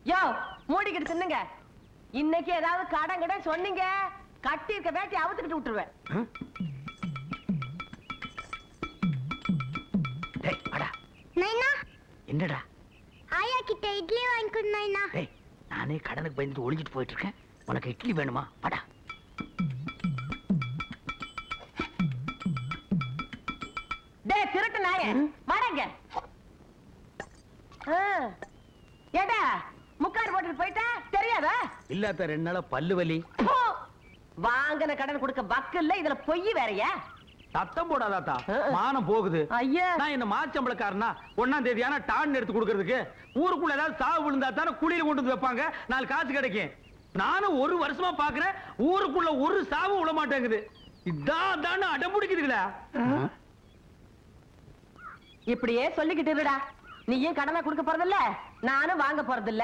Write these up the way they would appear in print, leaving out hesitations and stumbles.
யோ மூடிக்கிட்டு தின்னுங்க. இன்னைக்கு ஏதாவது கடன் கடன் சொன்னீங்க, கட்டி இருக்க வேட்டி அவுத்துக்கிட்டு விட்டுருவேன். என்னடா ஆயா கிட்ட இட்லி வாங்கிக்கணும் நைனா. நானே கடனுக்கு பயந்துட்டு ஒளிஞ்சிட்டு போயிட்டு இருக்கேன். உனக்கு இட்லி வேணுமா? வாடா. டேய் திருட்டு நாயே, வாடங்க. ஏடா முக்காடு போட்டுட்டு போயிட்டா தெரியாதா? இல்லாத 2 நாளா பல்லு வலி. வாங்கின கடன் கொடுக்க வக்கில்ல, இதுல பொய் வேறயா? சத்தம் போடாதாத்தா, மானம் போகுது. ஐயா நான் என்ன மாச்சம்பளக்காரனா 1ஆம் தேதி ஆனா டான் எடுத்து கொடுக்கறதுக்கு? ஊருக்குள்ள ஏதாவது சாவு விழுந்தா தானே குழியில கொண்டு வந்து வைப்பாங்க, 4 காசு கிடைக்கும். நானும் 1 வருஷமா பாக்குறேன், ஊருக்குள்ள ஒரு சாவு விழ மாட்டேங்குது. இதான் அடம்பிடிக்குதுங்களா? இப்படியே சொல்லிக்கிட்டு இருடா. நீயும் கடனை கொடுக்க போறதில்ல, நானும் வாங்க போறதில்ல.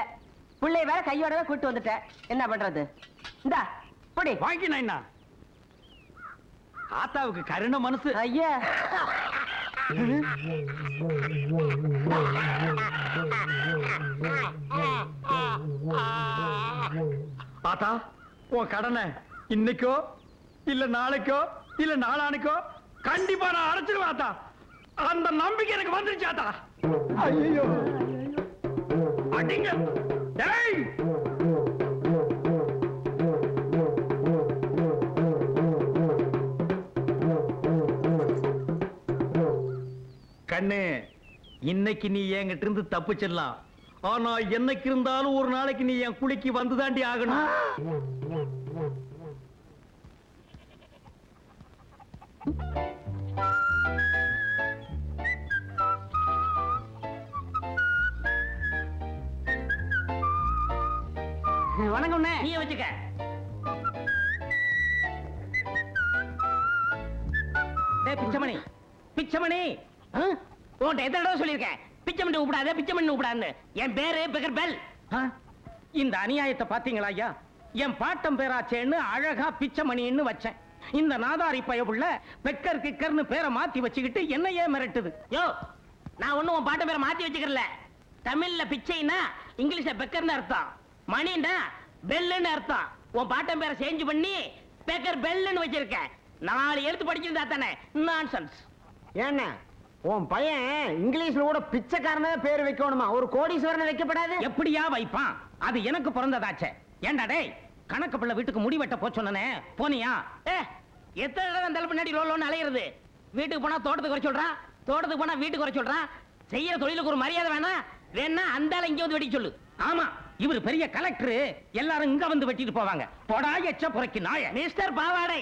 பிள்ளை வேற கையோடவே கூட்டு வந்துட்டேன், என்ன பண்றது? இந்தா பொடி வாங்கி. நான் ஆத்தாவுக்கு கருண மனசு. ஐயா ஆத்தா, உன் கடனை இன்னைக்கோ இல்ல நாளைக்கோ இல்ல நாளானைக்கோ கண்டிப்பா நான் அடைச்சிருவேன் ஆத்தா. அந்த நம்பிக்கை எனக்கு வந்துருச்சு ஆத்தா. ஐயோ அடிங்க. டேய் கண்ணு, இன்னைக்கு நீ என்கிட்ட இருந்து தப்பிச்சிடலாம். ஆனா என்னைக்கு இருந்தாலும் ஒரு நாளைக்கு நீ என் குளிக்கு வந்துதாண்டி ஆகணும். வணக்கம். நீ வச்சுக்க. பிச்சமணி, பிச்சமணி, உன்கிட்ட எத்தனை தடவை சொல்லியிருக்கேன், பிச்சமணி கூப்பிடாத, பிச்சமணி கூப்பிடாதுன்னு. என் பேரு பெக்கர் பெல். இந்த அநியாயத்தை பாத்தீங்களா ஐயா? என் பாட்டம் பேராச்சேன்னு அழகா பிச்சமணின்னு வச்சேன். இந்த நாதாரி பயவுள்ள பெக்கர் கிக்கர்னு பேரை மாத்தி வச்சுக்கிட்டு என்னையே மிரட்டுது. யோ, நான் ஒண்ணும் உன் பாட்டம் பேரை மாத்தி வச்சுக்கிறல. தமிழ்ல பிச்சைன்னா இங்கிலீஷ்ல பெக்கர்னு அர்த்தம், மணின்னா பெல்லுன்னு அர்த்தம். உன் பாட்டம் பேரை சேஞ்ச் பண்ணி பெக்கர் பெல்லுன்னு வச்சிருக்கேன். 4 எழுத்து படிச்சிருந்தா தானே. நான்சென்ஸ். ஏன்ன உன் பையன் இங்கிலீஷ்ல கூட பிச்சைக்காரனே பேர் வைக்கணுமா? ஒரு கோடீஸ்வரனை வைக்கப்படாது? எப்படியா வைப்பான்? அது எனக்கு பிறந்ததாச்சே. ஏண்டா டேய், கணக்கு பிள்ளை வீட்டுக்கு முடி வெட்ட போச்சோன்னே போனியா? எத்தனை தடவை அந்த பின்னாடி ரோலோன்னு அலையிறது? வீட்டுக்கு போனா தோட்டத்துக்கு குறை சொல்றான், தோட்டத்துக்கு போனா வீட்டுக்கு குறை சொல்றான். செய்யற தொழிலுக்கு ஒரு மரியாதை வேணா அந்த ஆளை இங்க வந்து வெட்டி சொல்லு. ஆமா, இவர் பெரிய கலெக்டர், எல்லாரும் இங்க வந்து வெட்டிட்டு போவாங்க. போடா எச்ச புரைக்கு நாய. மிஸ்டர் பாவாடை,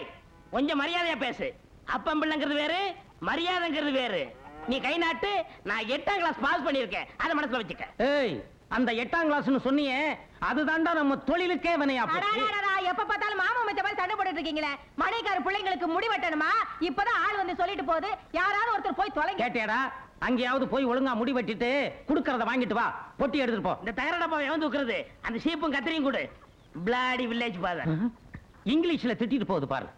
கொஞ்சம் மரியாதையா பேசு. அப்பம் பிள்ளைங்கிறது வேறு, மரியாதைங்கிறது வேறு. நீ கை நாட்டு. நான் 8ஆம் கிளாஸ் பாஸ் பண்ணிருக்கேன், அதை மனசுல வச்சுக்க. ஏய், அந்த 8ஆம் கிளாஸ்னு சொன்னியே, அதுதான்டா நம்ம தொழிலுக்கே வினையா போச்சு. எப்ப பார்த்தாலும் மாமா மச்ச மாதிரி சண்டை போட்டுட்டு இருக்கீங்களே. மணிக்கார பிள்ளைங்களுக்கு முடி வெட்டணுமா? இப்பதான் ஆள் வந்து சொல்லிட்டு போகுது. யாராவது ஒருத்தர் போய் தொலைங்க. கேட்டியாடா? அங்கேயாவது போய் ஒழுங்கா முடி வெட்டிட்டு குடுக்கறத வாங்கிட்டு வா, பொட்டி எடுத்துட்டு போ. இந்த தகர டப்பாவை எவன் தூக்குறது? அந்த சீப்பும் கத்திரியும் கொடு. Bloody village father. இங்கிலீஷ்ல திட்டிட்டு போகுது பாரு.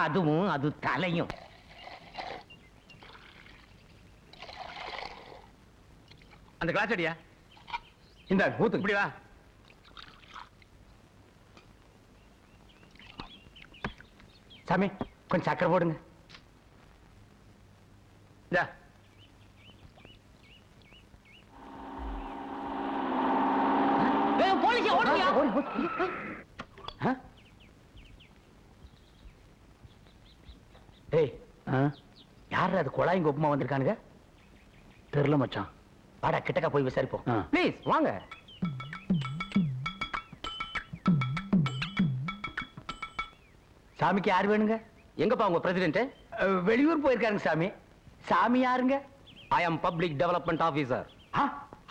அதுவும் அது தலையும். அந்த கிளாஸ் அடியா, இந்த ஊத்து இப்படி வா. சாமி, கொஞ்சம் சக்கரை போடுங்க. யாரு அது குழாயும் கொப்புமா வந்திருக்கானுங்க? தெரியல மச்சான். வாடா கிட்டக்கா போய் விசாரிப்போம். ப்ளீஸ் வாங்க. சாமிக்கு யார் வேணுங்க? எங்கப்பா உங்க பிரசிடென்ட்? வெளியூர் போயிருக்காருங்க சாமி. சாமி யாருங்க? ஐ அம் பப்ளிக் டெவலப்மெண்ட் ஆபீசர்.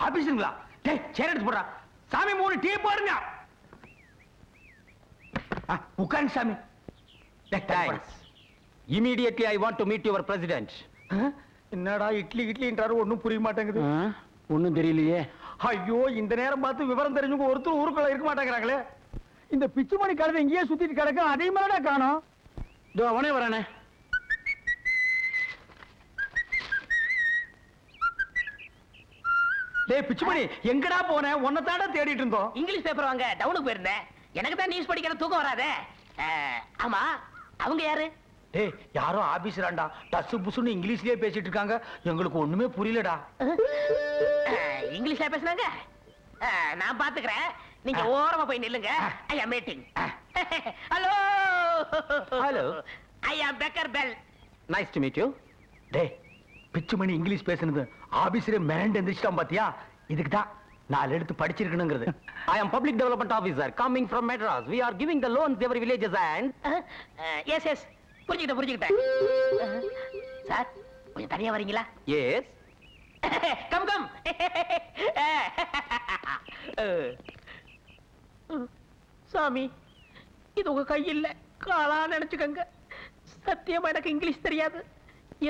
ஆபீசருங்களா? டேய், சேர் எடுத்து போடுறா. சாமி 3 டீ போடுங்க. உட்காருங்க சாமி. Immediately I want to meet your president. என்னடா இட்லி இட்லின்றாரு, ஒண்ணும் புரிய மாட்டேங்குது. ஒண்ணும் தெரியலையே. ஐயோ, இந்த நேரம் பார்த்து விவரம் தெரிஞ்சவங்க ஒருத்தர் ஊருக்குள்ள இருக்க மாட்டேங்கிறாங்களே. இந்த பிச்சுமணி கழுதை இங்கேயே சுத்திட்டு கிடக்க, அதே மாதிரிடா காணோம். இதோ அவனே வரானே. டேய் பிச்சுமணி எங்கடா போன உன்னை தாண்டா தேடிட்டு இருந்தோம். இங்கிலீஷ் பேப்பர் வாங்க டவுனுக்கு போயிருந்தேன். எனக்கு தான் நியூஸ் படிக்கிற தூக்கம் வராதே. ஆமா, அவங்க யாரு? டேய் யாரோ ஆபீசராண்டா, டசு புசுன்னு இங்கிலீஷ்லயே பேசிட்டு இருக்காங்க. எங்களுக்கு ஒண்ணுமே புரியலடா. இங்கிலீஷ்ல பேசுனாங்க. நான் பாத்துக்கிறேன், நீங்க ஓரமா போய் நில்லுங்க. I am meeting. Hello hello, I am Becker Bell. Nice to meet you. டேய் பிச்சுமணி இங்கிலீஷ் பேசுனது ஆபீசரே மிரண்டு எந்திரிச்சிட்டான் பாத்தியா? இதுக்கு தான் 4 எடுத்து படிச்சிருக்கணுங்கிறது. I am public development officer coming from Madras. We are giving the loans to every villages and yes yes, புரிஞ்சுக்கிட்டேன். Sir கொஞ்சம் தனியா வரீங்களா? yes. Come come. சாமி, இது உங்க கையில் காலா நினைச்சுக்கங்க. சத்தியமா எனக்கு இங்கிலீஷ் தெரியாது.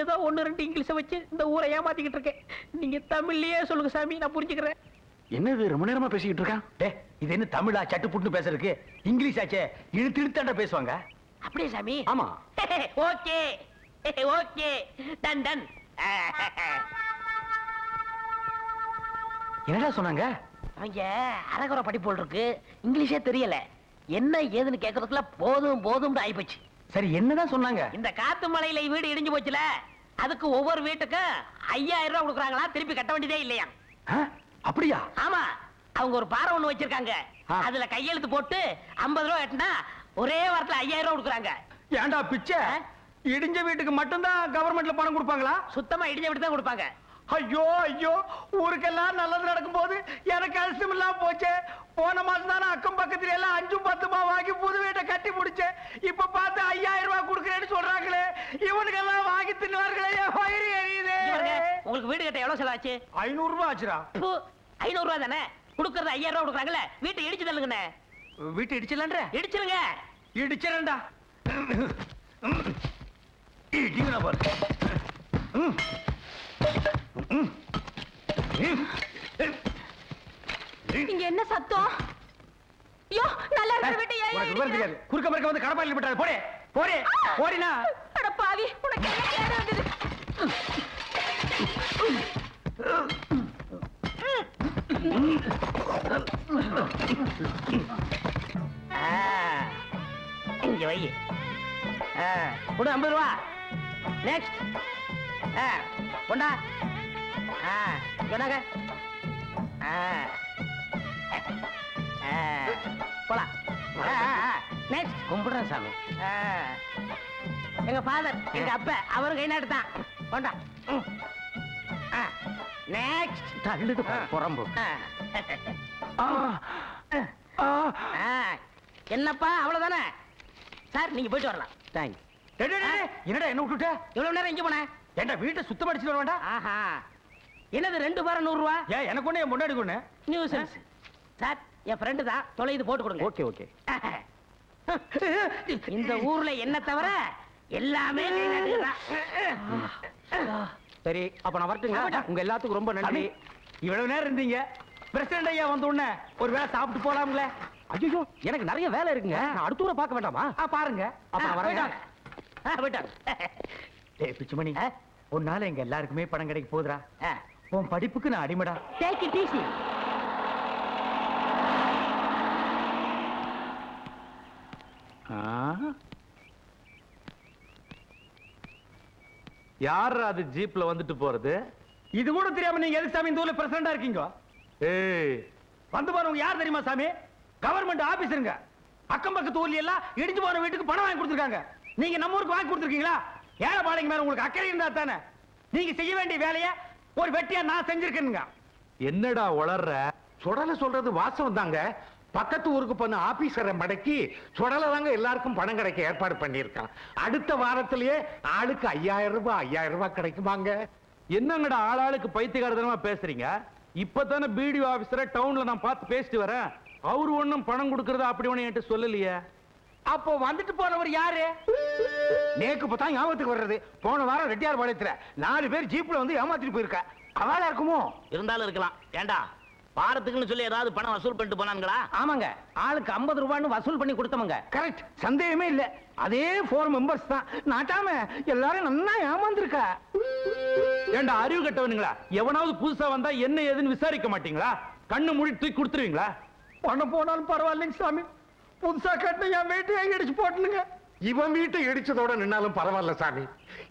ஏதோ 1-2 இங்கிலீஷை வச்சு இந்த ஊரை ஏமாத்திக்கிட்டு இருக்கேன். நீங்க தமிழ்லயே சொல்லுங்க சாமி, நான் புரிஞ்சுக்கிறேன். என்னது ரொம்ப நேரமா பேசிக்கிட்டு இருக்கான்? டேய் இது என்ன தமிழா சட்டு புட்டு பேசுறதுக்கு? இங்கிலீஷ் ஆச்சே, இழுத்து இழுத்தாண்டா பேசுவாங்க. அப்படியே சாமி? ஆமா. Okay okay, done done. என்னடா சொன்னாங்க? அவங்க அரகுற படிப்போல் இருக்கு, இங்கிலீஷே தெரியல. என்ன ஏதுன்னு கேட்கறதுக்குள்ள போதும் போதும் ஆயிப்போச்சு. சரி என்னதான் சொன்னாங்க? இந்த காத்து மலையில வீடு இடிஞ்சு போச்சுல, அதுக்கு ஒவ்வொரு வீட்டுக்கும் 5000 ரூபாய் கொடுக்குறாங்களா, திருப்பி கட்ட வேண்டியதே இல்லையா? அப்படியா? ஆமா, அவங்க ஒரு பாறை ஒண்ணு வச்சிருக்காங்க. அதுல கையெழுத்து போட்டு 50 ரூபாய் எட்டுனா ஒரே வாரத்துல 5000 ரூபாய் கொடுக்குறாங்க. ஏன்டா பிச்சை? இடிஞ்ச வீட்டுக்கு மட்டும்தான் கவர்மெண்ட்ல பணம் கொடுப்பாங்களா? சுத்தமா இடிஞ்ச வீட்டு தான் கொடுப்பாங்க. ஐயோ ஐயோ, ஊருக்கெல்லாம் நல்லது நடக்கும் போது எனக்கு அரிசம் இல்லாம போச்சே. போன மாசம் தானே அக்கம் பக்கத்துல எல்லாம் 5-10 வாங்கி புது வீட்டை கட்டி முடிச்சேன். இப்ப பார்த்து 5000 ரூபாய் கொடுக்குறேன்னு சொல்றாங்களே, இவனுக்கெல்லாம் வாங்கி தின்னுவார்களே, என் வயிறு எரியுதே. உங்களுக்கு வீடு கட்ட எவ்வளவு செலவாச்சு? 500 ரூபாய் ஆச்சுடா. 500 ரூபாய் தானே கொடுக்கறது? 5000 ரூபாய் கொடுக்குறாங்கல்ல, வீட்டை இடிச்சு தள்ளுங்கண்ணே. வீட்டை இடிச்சலன்ற? இடிச்சிருங்க. இடிச்சிரண்டா. இடிங்கடா பாரு. இங்க என்ன சத்தம்? ஐயோ, நல்லா இருக்கிற வீட்டை ஏன் உனக்கு விவரம் தெரியாது. குறுக்க மறுக்க வந்து கடப்பாயில் விட்டாரு. போடே போடே போடினா. அட பாவி, உனக்கு என்ன கேடு வந்தது? இங்க வை. கொடு 50 ரூபா. நெக்ஸ்ட். கொண்டா. சொன்னாங்க. போலாம். நெக்ஸ்ட். கும்பிடுறேன் சாமி. எங்க ஃபாதர், எங்க அப்பா, அவரும் கை நாட்டு தான். கொண்டா. நெக்ஸ்ட். தள்ளுது புறம்பு. என்னப்பா அவ்வளவுதானே? சார் நீங்க போயிட்டு வரலாம். தேங்க்ஸ். என்னடா என்ன விட்டுட்ட? எவ்வளவு நேரம் இங்க போன? ஏண்டா வீட்டை சுத்தம் அடிச்சுட்டு வர வேண்டாம்? ஆஹா, என்னது 2 பாரம் 100 ரூபா? ஏன் எனக்கு ஒண்ணு, என் முன்னாடி ஒண்ணு. நியூசன்ஸ். சார் என் ஃப்ரெண்டு தான், தொலைது போட்டு கொடுங்க. Okay okay. இந்த ஊர்ல என்ன தவிர எல்லாமே கை நாட்டுதான். சரி அப்ப நான் வரட்டுங்களா? உங்க எல்லாத்துக்கும் ரொம்ப நன்றி. இவ்வளவு நேரம் இருந்தீங்க. பிரசிடண்ட் ஐயா வந்த உடனே ஒரு வேளை சாப்பிட்டு போலாம்ல? ஐயோ எனக்கு நிறைய வேலை இருக்குங்க. நான் அடுத்த ஊரை பார்க்க வேண்டாமா? பாருங்க. அப்ப நான் வரேன். போயிட்டாங்க. டேய் பிச்சுமணி, உன்னால எங்க எல்லாருக்குமே பணம் கிடைக்க போகுதுடா. உன் படிப்புக்கு நான் அடிமடா. Take it easy. யார் அது ஜீப்ல வந்துட்டு போறது? இது கூட தெரியாம நீங்க எதுக்கு சாமி இந்த ஊர்ல பிரசிடண்டா இருக்கீங்க? ஏய், வந்து பாருங்க யார் தெரியுமா சாமி? கவர்மெண்ட் ஆபீசருங்க. அக்கம் பக்கத்து ஊர்ல எல்லாம் இடிஞ்சு போன வீட்டுக்கு பணம் வாங்கி கொடுத்துருக்காங்க. நீங்க நம்ம ஊருக்கு வாங்கி கொடுத்துருக்கீங்களா? ஏழை பாளைங்க மேல உங்களுக்கு அக்கறை இருந்தா தானே. நீங்க செய்ய வேண்டிய வேலையை ஒரு வெட்டியா நான் செஞ்சிருக்கேனுங்க. என்னடா உளர்ற? சுடல சொல்றது வாசம் தாங்க. பக்கத்து ஊருக்கு போன ஆபீசரை மடக்கி சுடல தாங்க எல்லாருக்கும் பணம் கிடைக்க ஏற்பாடு பண்ணியிருக்கான். அடுத்த வாரத்திலேயே ஆளுக்கு 5000 ரூபாய் கிடைக்குமாங்க. என்னங்கடா ஆளாளுக்கு பைத்தியக்காரத்தனமா பேசுறீங்க? இப்பதானே பிடிஓ ஆபீசரை டவுன்ல நான் பார்த்து பேசிட்டு வரேன். அவரு ஒண்ணும் பணம் கொடுக்கறது அப்படி ஒண்ணு என்கிட்ட சொல்லலையே. அப்போ வந்துட்டு போனவர் யாரு? நேக்கு பார்த்தா ஞாபகத்துக்கு வர்றது. போன வாரம் ரெட்டியார் பாளையத்துல 4 பேர் ஜீப்ல வந்து ஏமாத்திட்டு போயிருக்க. அவளா இருக்குமோ? இருந்தாலும் இருக்கலாம். ஏண்டா பாரத்துக்குன்னு சொல்லி ஏதாவது பணம் வசூல் பண்ணிட்டு போனாங்களா? ஆமாங்க, ஆளுக்கு 50 ரூபான்னு வசூல் பண்ணி கொடுத்தவங்க. கரெக்ட், சந்தேகமே இல்ல. அதே 4 மெம்பர்ஸ் தான். நாட்டாம எல்லாரும் நல்லா ஏமாந்துருக்கா. ஏண்டா அறிவு கட்டவனுங்களா? எவனாவது புதுசா வந்தா என்ன ஏதுன்னு விசாரிக்க மாட்டீங்களா? கண்ணு மூடி தூக்கி கொடுத்துருவீங்களா? பணம் போனாலும் பரவாயில்லைங்க சாமி, புதுசா கட்டின என் வீட்டையும் இடிச்சு போட்டுனுங்க. இவன் வீட்டை இடிச்சதோட நின்னாலும் பரவாயில்ல சாமி,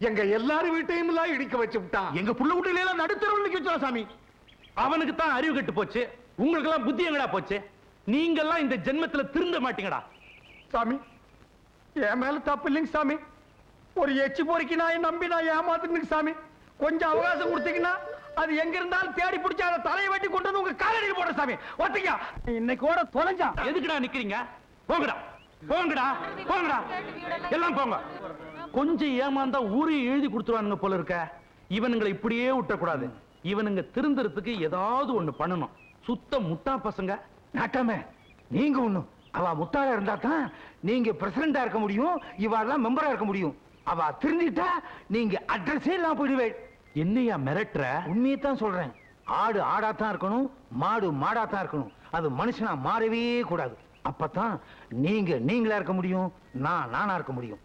எங்க எல்லாரும் வீட்டையும் எல்லாம் இடிக்க வச்சு விட்டான். எங்க புள்ள வீட்டுல எல்லாம் நடுத்தரவுக்கு வச்சா சாமி. அவனுக்கு தான் அறிவு கெட்டு போச்சு, உங்களுக்கு எல்லாம் புத்தி எங்கடா போச்சு? நீங்க எல்லாம் இந்த ஜென்மத்துல திருந்த மாட்டீங்கடா. சாமி என் மேல தப்பு இல்லைங்க சாமி, ஒரு எச்சி பொறுக்கி நான் நம்பி நான் ஏமாத்துனுங்க சாமி. கொஞ்சம் அவகாசம் கொடுத்தீங்கன்னா அது எங்க இருந்தாலும் தேடி பிடிச்சி அதை தலையை வெட்டி கொண்டு வந்து உங்க காலடியில் போட சாமி. ஒத்திக்கா இன்னைக்கு கூட தொலைஞ்சா. எதுக்குடா நிக்கிறீங்க? போங்கடா போங்கடா போங்கடா, எல்லாம் போங்க. கொஞ்சம் ஏமாந்தா ஊரையும் எழுதி கொடுத்துருவானுங்க போல இருக்க. இவனுங்களை இப்படியே விட்டக்கூடாது. இவனுங்க திருந்துறதுக்கு ஏதாவது ஒண்ணு பண்ணணும். சுத்த முட்டா பசங்க. நாட்டாம நீங்க ஒண்ணும், அவ முட்டாளா இருந்தா தான் நீங்க பிரசிடண்டா இருக்க முடியும், இவாள்லாம் மெம்பரா இருக்க முடியும். அவ திருந்திட்டா நீங்க அட்ரஸே எல்லாம் போயிடுவேன். என்னையா மிரட்டுற? உண்மையத்தான் சொல்றேன். ஆடு ஆடாத்தான் இருக்கணும், மாடு மாடாத்தான் இருக்கணும். அது மனுஷனா மாறவே கூடாது. அப்பதான் நீங்க நீங்களா இருக்க முடியும், நான் நானா இருக்க முடியும்.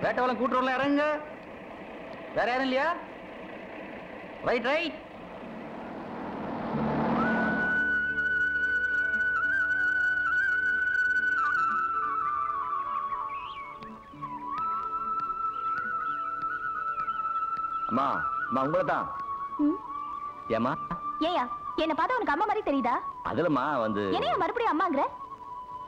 வேட்டவளம் கூட்டுறோம்ல, இறங்க. வேற யாரும் இல்லையா? Right right. அம்மா அம்மா உங்களை தான். ஏமா ஏயா என்ன பார்த்தா உனக்கு அம்மா மாதிரி தெரியுதா? அதுலமா வந்து என்னையா மறுபடியும் அம்மாங்கற?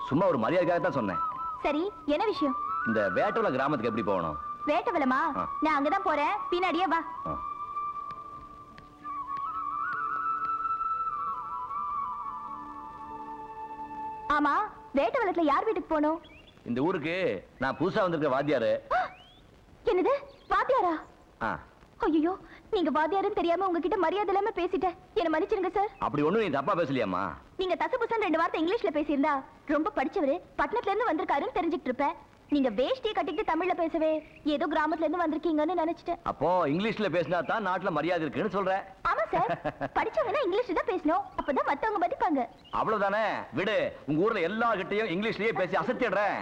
சும்மா ஒரு மரியாதைக்காக தான் சொன்னேன். சரி என்ன விஷயம்? இந்த வேட்டவள கிராமத்துக்கு எப்படி போகணும்? வேட்டவலமா? நான் அங்கதான் போறேன், பின்னாடியே வா. ஆமா, வேட்டவலத்துல யார் வீட்டுக்கு போகணும்? இந்த ஊருக்கு நான் புதுசா வந்திருக்க வாத்தியாரு. என்னது வாத்தியாரா? ஆ. ஐயோ, நீங்க வாத்தியாருன்னு தெரியாம உங்ககிட்ட மரியாதை இல்லாம பேசிட்டேன், என்ன மன்னிச்சிருங்க சார். அப்படி ஒண்ணும் நீ தப்பா பேசலையாம்மா. நீங்க தசபுசன் 2 வார்த்தை இங்கிலீஷ்ல பேசியிருந்தா ரொம்ப படிச்சவரு, பட்டணத்துல இருந்து வந்திருக்காருன்னு தெரிஞ்சுக்கிட்டு இருப்பேன். நீங்க வேஷ்டியை கட்டிட்டு தமிழ்ல பேசவே ஏதோ கிராமத்துல இருந்து வந்திருக்கீங்கன்னு நினைச்சிட்டேன். அப்போ இங்கிலீஷ்ல பேசினா தான் நாட்டுல மரியாதை இருக்குன்னு சொல்றேன். ஆமா சார், படிச்சவங்கன்னா இங்கிலீஷ்ல தான் பேசணும், அப்பதான் மத்தவங்க மதிப்பாங்க. அவ்வளவுதானே, விடு. உங்க ஊர்ல எல்லார்கிட்டயும் இங்கிலீஷ்லயே பேசி அசத்திடுறேன்.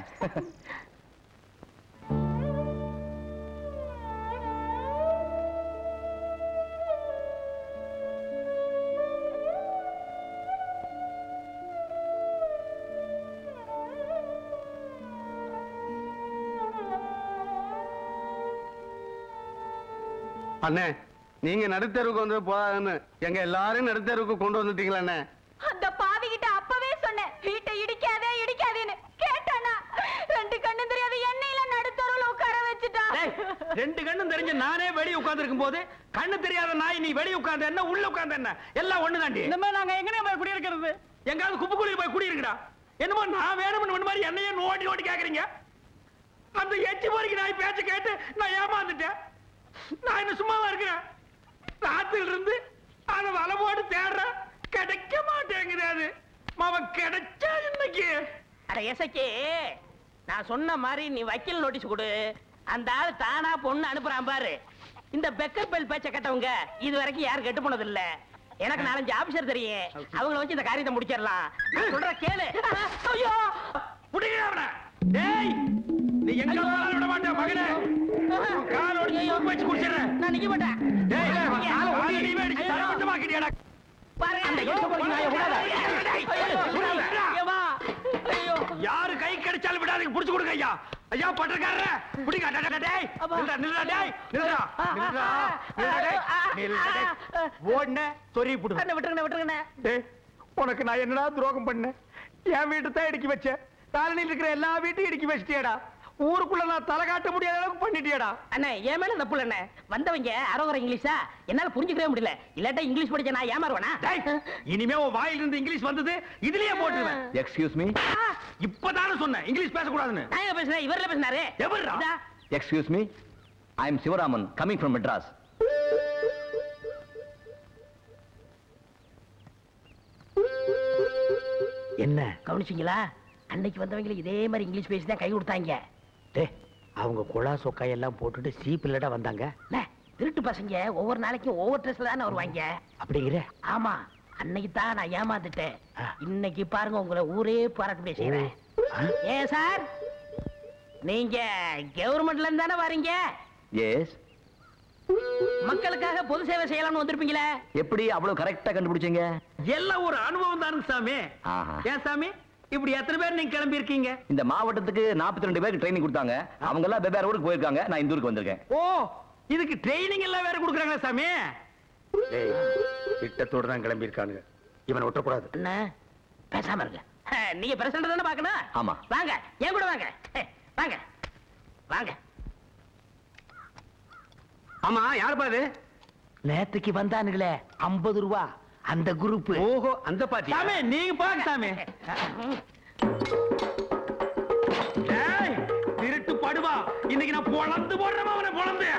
அண்ணே, நீங்க நடுத்தருவுக்கு வந்து போதாதுன்னு எங்க எல்லாரும் நடுத்தருவுக்கு கொண்டு வந்துட்டீங்களா அண்ணே? அந்த பாவி கிட்ட அப்பவே சொன்னேன், வீட்டை இடிக்காதே இடிக்காதேன்னு. கேட்டானா? 2 கண்ணும் தெரியாத எண்ணெயில நடுத்தருவுல உட்கார வச்சுட்டா. 2 கண்ணும் தெரிஞ்ச நானே வெளிய உட்கார்ந்து இருக்கும் போது கண்ணு தெரியாத நாய் நீ வெளிய உட்கார்ந்து என்ன உள்ள உட்கார்ந்து என்ன எல்லாம் ஒண்ணுதாண்டி. இந்த மாதிரி நாங்க எங்கனே போய் குடி இருக்கிறது? எங்காவது குப்பைக்குழியில் போய் குடி இருக்குடா. என்னமோ நான் வேணும்னு மாதிரி என்னையே நோண்டி நோண்டி கேக்குறீங்க. அந்த எச்சி பொறுக்கி நாய் பேச்ச கேட்டு நான் ஏமாந்துட்டேன். நான் என்ன சும்மாவா இருக்கிறேன்? ராத்திரில இருந்து அதை வலை போட்டு தேடுறேன், கிடைக்க மாட்டேங்குது. அவன் கிடைச்சா இன்னைக்கு. அட எசக்கே, நான் சொன்ன மாதிரி நீ வக்கீல் நோட்டீஸ் கொடு. அந்த ஆள் தானா பொண்ணு அனுப்புறான் பாரு. இந்த பெக்கர் பெல் பேச்ச கேட்டவங்க இது வரைக்கும் யாரும் கெட்டு போனது இல்ல. எனக்கு 4-5 ஆபீசர் தெரியும், அவங்கள வச்சு இந்த காரியத்தை முடிச்சிடலாம். நான் சொல்ற கேளு. ஐயோ, புடிங்கடா. டேய், நீ எங்க போனாலும் விட மாட்டேன் மகனே. கால் ஒடிச்சு உப்பு வச்சு குடிச்சிடுறேன். நான் நிக்க மாட்டேன். டேய், கால ஒடிச்சு நீ அடிச்சு தர மட்டுமா கிட்டியாடா. பாரு, அந்த எச்ச பொறுக்கி நாயை விடாத. ஐயோ, ஐயோ, யாரு கை கிடைச்சாலும் விடாதீங்க, புடிச்சு கொடுங்க ஐயா. ஐயா பட்டக்காரரே, புடிங்க. டேய், நில்லுடா டேய், நில்லுடா. ஓடுனே சொறி புடு. விட்டுருங்க. டேய், உனக்கு நான் என்னடா துரோகம் பண்ணேன்? என் வீட்டை தான் இடிக்கி வச்சேன், காலனியில் இருக்கிற எல்லா வீட்டையும் இடிக்கி வச்சிட்டியடா. ஊருக்குள்ள நான் தலை காட்ட முடியாத அளவுக்கு பண்ணிட்டியடா. அண்ணே, என் மேல தப்பு இல்ல. வந்தவங்க அரோகர இங்கிலீஷா என்னால புரிஞ்சுக்கவே முடியல. இல்லாட்டா இங்கிலீஷ் படிச்ச நான் ஏமாறுவேனா? டேய், இனிமே உன் வாயில இருந்து இங்கிலீஷ் வந்தது இதுலயே போட்டுருவேன். Excuse me. இப்பதானே சொன்னேன் இங்கிலீஷ் பேசக்கூடாதுன்னு. நான் எங்க பேசுறேன்? இவர்ல பேசினாரு. எவர்ரா? Excuse me, I am Sivaraman, coming from Madras. என்ன கவனிச்சீங்களா? அன்னைக்கு வந்தவங்க இதே மாதிரி இங்கிலீஷ் பேசி தான் கை கொடுத்தாங்க. அவங்க குழா சொக்காயெல்லாம் போட்டுட்டு சீப்பில்லடா வந்தாங்க. திருட்டு பசங்க ஒவ்வொரு நாளைக்கும் ஒவ்வொரு ட்ரெஸ்ல தானே வருவாங்க. அப்படிங்கிற? ஆமா, அன்னைக்கு தான் நான் ஏமாந்துட்டேன். இன்னைக்கு பாருங்க உங்களை ஊரே பாராட்டு பேசுறேன். ஏன் சார், நீங்க கவர்மெண்ட்ல இருந்து தானே வரீங்க? எஸ். மக்களுக்காக பொது சேவை செய்யலாம்னு வந்திருப்பீங்களே. எப்படி அவ்வளவு கரெக்டா கண்டுபிடிச்சீங்க? எல்லாம் ஒரு அனுபவம் தானுங்க சாமி. ஆஹா. ஏன் சாமி, இப்படி எத்தனை பேர் நீங்க கிளம்பி இருக்கீங்க? இந்த மாவட்டத்துக்கு 42 பேருக்கு ட்ரைனிங் கொடுத்தாங்க. அவங்க எல்லாம் வெவ்வேறு ஊருக்கு போயிருக்காங்க. நான் இந்த ஊருக்கு வந்திருக்கேன். ஓ, இதுக்கு ட்ரைனிங் எல்லாம் வேற கொடுக்குறாங்களா சாமி? திட்டத்தோட தான் கிளம்பி இருக்கானுங்க. இவனை ஒட்டக்கூடாது. என்ன பேசாம இருங்க. நீங்க பிரசிடண்ட் தானே பார்க்கணும். ஆமா. வாங்க, ஏன் கூட வாங்க. வாங்க வாங்க. ஆமா, யார் பாது? நேத்துக்கு வந்தானுங்களே 50 ரூபா அந்த குரூப். ஓஹோ, அந்த பாட்டி. சாமி நீங்க பாருங்க சாமி. ஏய், திருட்டு படுவா, இன்னைக்கு நான் பொளந்து போடுறேன் அவனை, பொளந்து.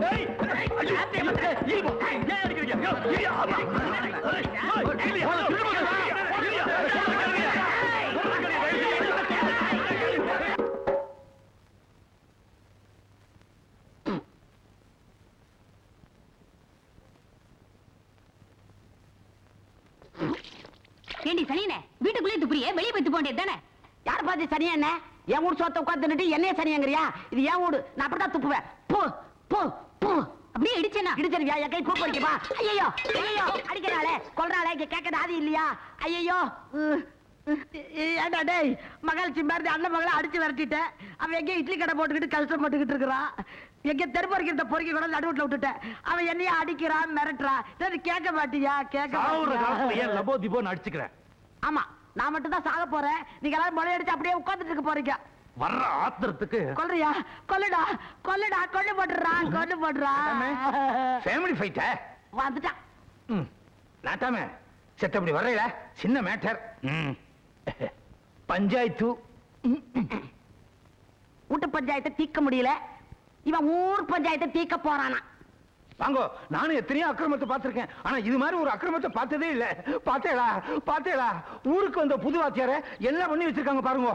ஏய், ஐயோ, ஏன் அடிக்கிறீங்க? ஐயோ, ஆமா. ஏண்டி சனியனே, வீட்டுக்குள்ளே துப்புறியே, வெளியே போய் துப்ப வேண்டியது தானே? யார் பாத்து சனியா என்ன? என் வீடு சொத்த உட்காந்துட்டு என்னைய சனியாங்கறியா? இது என் வீடு, நான் அப்படிதான் துப்புவேன். போ போ போ. அப்படியே இடிச்சேனா? இடிச்சிருவியா? என் கை பூ பறிக்குமா? ஐயோ ஐயோ, அடிக்கிறாளே, கொல்றாளே, இங்க கேட்கறது ஆதி இல்லையா? ஐயோ. ஏண்டா டேய், மகாலட்சுமி மாதிரி அண்ணன் மகளை அடிச்சு விரட்டிட்டேன். அவன் எங்கேயும் இட்லி கடை போட்டுக்கிட்டு கஷ்டப்பட்டுக்கிட்டு இருக்கிறான். எங்க தெருப்பறிக்கிற பொறுக்கி கூட நடுவுல விட்டுட்டேன். அவன் என்னைய அடிக்கிறான், மிரட்டுறான். கேட்க மாட்டியா? கேட்க மாட்டியா? லபோ திபோன்னு அடிச்சுக்கிறேன். ஆமா, நான் மட்டும் தான் சாக போறேன். நீங்க எல்லாரும் மொழி அடிச்சு அப்படியே உட்கார்ந்துட்டு இருக்க போறீங்க. வர்ற ஆத்திரத்துக்கு கொல்றியா? கொல்லுடா கொல்லுடா, கொல்லு போட்டுறான், கொல்லு போட்டுறான். ஃபேமிலி ஃபைட்டா? வந்துட்டான். நாட்டாம செத்தப்படி வர்றீல, சின்ன மேட்டர். பஞ்சாயத்து வீட்டு பஞ்சாயத்தை தீர்க்க முடியல, இவன் ஊர் பஞ்சாயத்தை தீர்க்க போறானா? வாங்கோ, நானும் எத்தனையோ அக்கிரமத்தை பார்த்திருக்கேன். ஆனா இது மாதிரி ஒரு அக்கிரமத்தை பார்த்ததே இல்ல. பாத்தேடா பாத்தேடா, ஊருக்கு வந்த புது வாத்தியார எல்லாம் பண்ணி வச்சிருக்காங்க பாருங்க.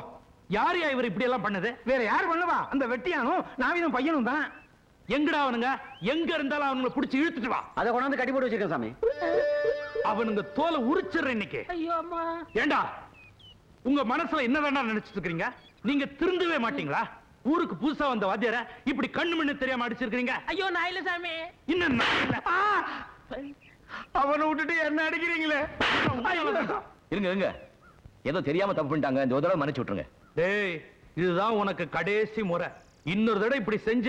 யாரையா இவர் இப்படி எல்லாம் பண்ணது? வேற யார் பண்ணுவா? அந்த வெட்டியானும் நாவினும் பையனும் தான். எங்கடா அவனுங்க? எங்க இருந்தாலும் அவனுங்களை புடிச்சு இழுத்துட்டு வா. அதை கொண்டாந்து கட்டி போட்டு வச்சிருக்கேன் சாமி. அவனுங்க தோலை உரிச்சிடுற இன்னைக்கு. ஐயோ அம்மா. ஏண்டா, உங்க மனசுல என்ன வேண்டாம் நினைச்சிட்டு இருக்கீங்க? நீங்க திருந்தவே மாட்டீங்களா? ஊருக்கு புதுசா வந்த வாத்தியார இப்படி கண்ணு மண்ணு தெரியாம அடிச்சிருக்கீங்க. ஐயோ நான் இல்ல சாமி. இன்னும் நான் இல்ல. அவனை விட்டுட்டு என்ன அடிக்கிறீங்களே? இருங்க இருங்க, ஏதோ தெரியாம தப்பு பண்ணிட்டாங்க. இந்த ஒரு தடவை மன்னிச்சு விட்டுருங்க. டேய், இதுதான் உனக்கு கடைசி முறை. இன்னொரு தடவை இப்படி செஞ்ச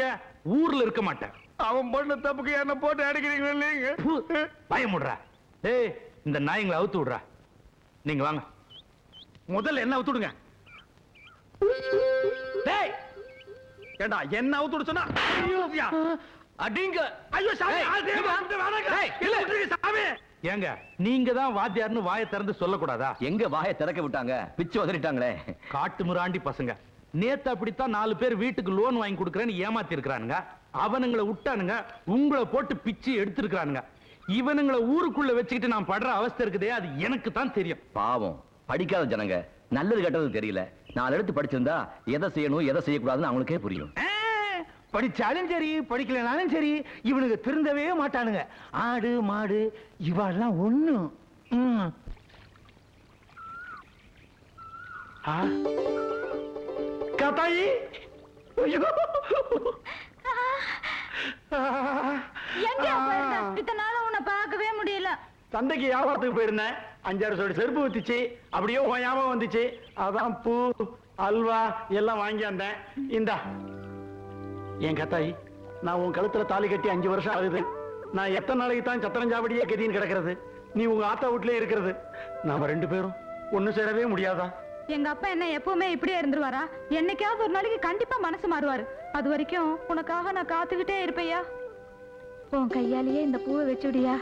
ஊர்ல இருக்க மாட்டேன். அவன் பண்ண தப்புக்கு என்ன போட்டு அடிக்கிறீங்களே நீங்க? பயமுடுற. டேய், இந்த நாய்ங்களை அவுத்து விடுற. நீங்க வாங்க, முதல்ல என்ன அவுத்து விடுங்க. டேய், ஏண்டா என்ன அவுத்து விட சொன்னா? அடிங்க. ஐயோ சாமி, சாமி. ஏங்க, நீங்க தான் வாத்தியார்னு வாயை திறந்து சொல்லக்கூடாதா? எங்க வாயை திறக்க விட்டாங்க, பிச்சு உதறிட்டாங்களே. காட்டு முராண்டி பசங்க. நேத்து அப்படித்தான் 4 பேர் வீட்டுக்கு லோன் வாங்கி கொடுக்கறேன்னு ஏமாத்தி இருக்கிறானுங்க. அவனுங்களை விட்டானுங்க, உங்களை போட்டு பிச்சு எடுத்திருக்கிறானுங்க. இவனுங்களை ஊருக்குள்ள வச்சுக்கிட்டு நான் படுற அவஸ்தை இருக்குதே, அது எனக்கு தான் தெரியும். பாவம், படிக்காத ஜனங்க, நல்லது கெட்டது தெரியல. 4 எழுத்து படிச்சிருந்தா எதை செய்யணும் எதை செய்யக்கூடாதுன்னு அவங்களுக்கே புரியும். படிச்சாலும் சரி படிக்கலனாலும் சரி இவனுக்கு திருந்தவே மாட்டானுங்க. ஆடு மாடு இவாள்லாம் ஒண்ணும். காத்தாயி, இத்தனை நாள் உன்னை பார்க்கவே முடியல. சந்தைக்கு வியாபாரத்துக்கு போயிருந்தேன். 5-6 சோடி செருப்பு வித்துச்சு. அப்படியே ஞாபகம் வந்துச்சு. அதான் பூ அல்வா எல்லாம் வாங்கி வந்தேன். இந்தா என் கத்தாயி, நான் உன் கழுத்துல தாலி கட்டி 5 வருஷம் ஆகுது. நான் எத்தனை நாளைக்கு தான் சத்திரஞ்சாவடியே கதின்னு கிடக்கிறது? நீ உங்க ஆத்தா வீட்லயே இருக்கிறது. நாம 2 பேரும் ஒண்ணு சேரவே முடியாதா? எங்க அப்பா என்ன எப்பவுமே இப்படியே இருந்துருவாரா? என்னைக்காவது ஒரு நாளைக்கு கண்டிப்பா மனசு மாறுவாரு. அது வரைக்கும் உனக்காக நான் காத்துக்கிட்டே இருப்பையா. உன் கையாலேயே இந்த பூவை வச்சுடியா.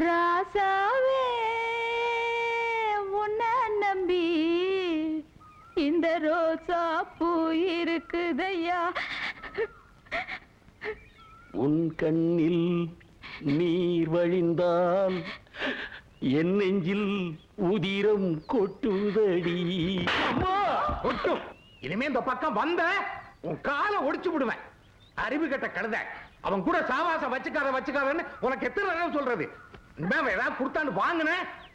ராசாவே, உன்னை நம்பி இந்த ரோசா பூ இருக்குதையா. உன் கண்ணில் நீர் வழிந்தால் என் நெஞ்சில் உதிரம் கொட்டுதடி. கொட்டும். இனிமே இந்த பக்கம் வந்த உன் காலை ஒடிச்சு விடுவேன். அறிவு கட்ட கழுத. அவன் கூட சாவாசம் வச்சுக்காரன்னு உனக்கு எத்தனை தடவை சொல்றது? ஏதாவது கொடுத்தான்னு வாங்கின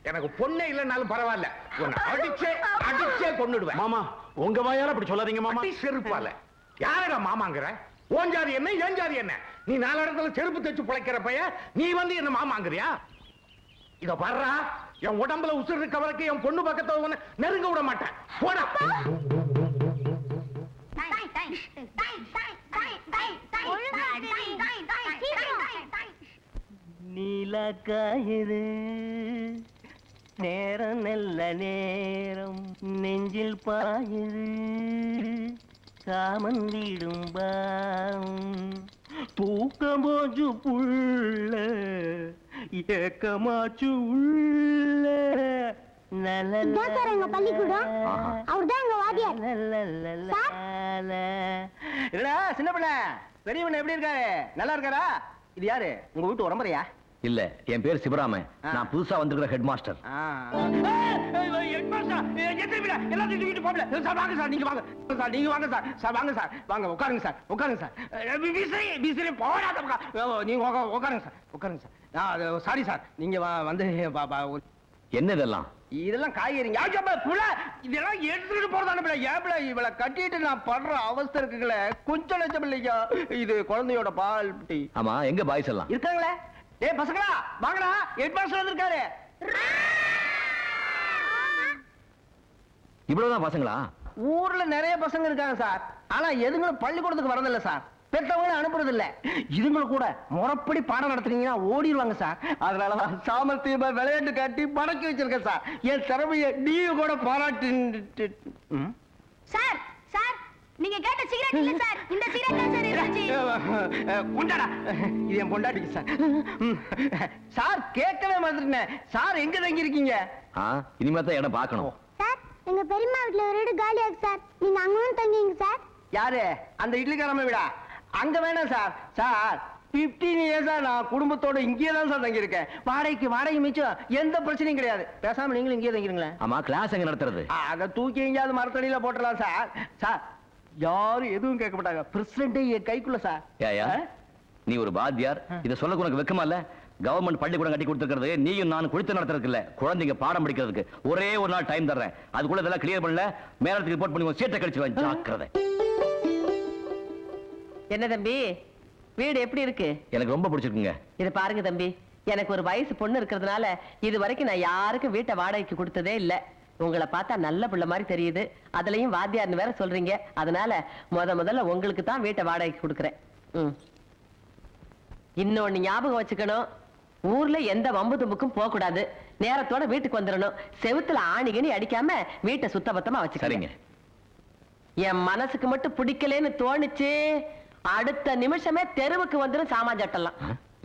எனக்கு பொண்ணே இல்லைன்னாலும் பரவாயில்ல, உன்னை அடிச்சே கொன்னுடுவேன். மாமா உங்க வாயால அப்படி சொல்லாதீங்க மாமா. செருப்பால யாரடா மாமாங்கிற? ஓன் ஜாதி என்ன ஏன் ஜாதி என்ன? நீ 4 இடத்துல செருப்பு தைச்சு பிழைக்கிற பையன், நீ வந்து என்ன மாமாங்கிறியா? இத பாருடா, என் உடம்புல உசுர் இருக்க வரைக்கும் என் பொண்ணு பக்கத்துல நெருங்க விட மாட்டேன். போடா. நீலக்காயுது நேரம் நல்ல நேரம் நெஞ்சில் பாயுது காமன் வீடும் தூக்கம் போச்சு புள்ள ஏக்கமாச்சு உள்ள. சின்ன பிள்ளை பெரியவன் எப்படி இருக்காரு? நல்லா இருக்காரா? இது யாரு? உங்க வீட்டு உடம்பறையா? இல்ல, என் பேர் சிவராமன். நான் புதுசா வந்திருக்கிற ஹெட் மாஸ்டர். என்ன இதெல்லாம்? இதெல்லாம் காய்கறிங்க. இதெல்லாம் எடுத்துட்டு போறதான இவளை கட்டிட்டு நான் படுற அவஸ்தை இருக்குல்ல, கொஞ்சம் லட்சம் இல்லையா? இது குழந்தையோட பால் டீ. ஆமா, எங்க பாய்ஸ் எல்லாம் இருக்காங்களே? ஏய் பசங்களா வாங்கடா, ஹெட் மாஸ்டர் வந்திருக்காரு. இவ்வளவுதான் பசங்களா? ஊர்ல நிறைய பசங்க இருக்காங்க சார். ஆனா எதுங்களும் பள்ளிக்கூடத்துக்கு வரதில்ல சார். பெற்றவங்களும் அனுப்புறது இல்ல. இதுங்களை கூட முறைப்படி பாடம் நடத்துறீங்கன்னா ஓடிடுவாங்க சார். அதனாலதான் சாமர்த்தியமா விளையாட்டு காட்டி படக்கி வச்சிருக்கேன் சார். என் திறமையை நீங்க கூட பாராட்டு. சார் சார், நீங்க கேட்ட சிகரெட் இல்ல சார், இந்த சிகரெட் தான் சார் இருந்துச்சு. கொண்டாடா, இது என் பொண்டாட்டிக்கு சார். சார் கேட்கவே மாட்டேன். சார் எங்க தங்கி இருக்கீங்க? இனிமே தான் இடம் பார்க்கணும். சார், எங்க பெரியம்மா வீட்ல ஒரு இடம் காலியா இருக்கு சார், நீங்க அங்கவும் தங்கிங்க சார். யாரு? அந்த இட்லிக்காரம்மா வீடா? அங்க வேணாம் சார். சார் 15 இயர்ஸா நான் குடும்பத்தோட இங்கே தான் சார் தங்கி இருக்கேன். வாடகை மிச்சம், எந்த பிரச்சனையும் கிடையாது. பேசாம நீங்களும் இங்கே தங்கிருங்களேன். ஆமா, கிளாஸ் எங்க நடத்துறது? அத தூக்கி எங்கேயாவது மரத்தடியில போட்டுடலாம் சார். சார் யாரும் எதுவும் கேட்க மாட்டாங்க. பிரசிடென்ட் என் கைக்குள்ள சார். ஏயா, நீ ஒரு பாத்தியார், இத சொல்ல உனக்கு வெக்கமா இல்ல? கவர்மெண்ட் பள்ளிக்கூடம் கட்டி கொடுத்துருக்கிறது நீயும் நான் குடித்து நடத்துறதுக்கு இல்ல, குழந்தைங்க பாடம் படிக்கிறதுக்கு. ஒரே ஒரு நாள் டைம் தர்றேன், அதுக்குள்ள இதெல்லாம் கிளியர் பண்ணல மேலத்துக்கு ரிப்போர்ட் பண்ணி சீட்டை கழிச்சுவேன். ஜாக்கிரதை. என்ன தம்பி, வீடு எப்படி இருக்கு? எனக்கு ரொம்ப பிடிச்சிருக்குங்க. இது பாருங்க தம்பி, எனக்கு ஒரு வயசு பொண்ணு இருக்கிறதுனால இது வரைக்கும் நான் யாருக்கும் வீட்டை வாடகைக்கு கொடுத்ததே இல்ல. உங்களை பார்த்தா நல்ல பிள்ளை மாதிரி தெரியுது, அதுலயும் வாத்தியார்னு வேற சொல்றீங்க. அதனால முதல்ல உங்களுக்கு தான் வீட்டை வாடகைக்கு கொடுக்குறேன். இன்னொன்னு ஞாபகம் வச்சுக்கணும், ஊர்ல எந்த வம்பு தும்புக்கும் போக கூடாது. நேரத்தோட வீட்டுக்கு வந்துடணும். செவுத்துல ஆணிகனி அடிக்காம வீட்டை சுத்தபத்தமா வச்சுக்கிறீங்க. என் மனசுக்கு மட்டும் பிடிக்கலன்னு தோணுச்சு, அடுத்த நிமிஷமே தெருவுக்கு வந்துடும் சாமான் சட்டெல்லாம்.